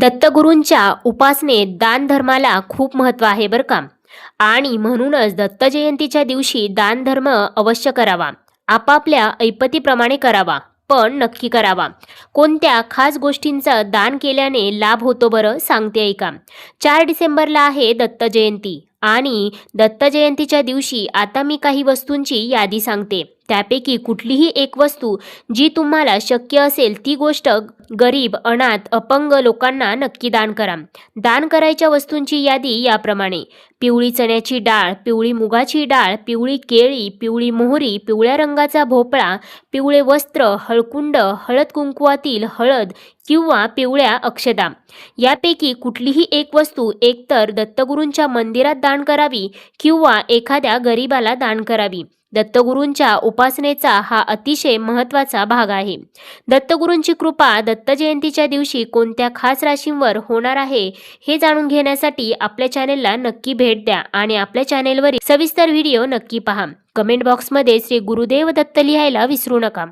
दत्तगुरूंच्या उपासनेत दानधर्माला खूप महत्त्व आहे बरं का. आणि म्हणूनच दत्त जयंतीच्या दिवशी दानधर्म अवश्य करावा. आपापल्या ऐपतीप्रमाणे करावा, पण नक्की करावा. कोणत्या खास गोष्टींचं दान केल्याने लाभ होतो बरं, सांगते ऐका. 4 डिसेंबरला आहे दत्त जयंती आणि दत्त जयंतीच्या दिवशी आता मी काही वस्तूंची यादी सांगते. त्यापैकी कुठलीही एक वस्तू जी तुम्हाला शक्य असेल ती गोष्ट गरीब, अनाथ, अपंग लोकांना नक्की दान करा. दान करायच्या वस्तूंची यादी याप्रमाणे: पिवळी चण्याची डाळ, पिवळी मुगाची डाळ, पिवळी केळी, पिवळी मोहरी, पिवळ्या रंगाचा भोपळा, पिवळे वस्त्र, हळकुंड, हळद कुंकवातील हळद किंवा पिवळ्या अक्षता. यापैकी कुठलीही एक वस्तू एकतर दत्तगुरूंच्या मंदिरात दान करावी किंवा एखाद्या गरीबाला दान करावी. दत्तगुरूंच्या उपासनेचा हा अतिशय महत्त्वाचा भाग आहे. दत्तगुरूंची कृपा दत्त जयंतीच्या दिवशी कोणत्या खास राशींवर होणार आहे हे जाणून घेण्यासाठी आपल्या चॅनेलला नक्की भेट द्या आणि आपल्या चॅनेलवरील सविस्तर व्हिडिओ नक्की पहा. कमेंट बॉक्समध्ये श्री गुरुदेव दत्त लिहायला विसरू नका.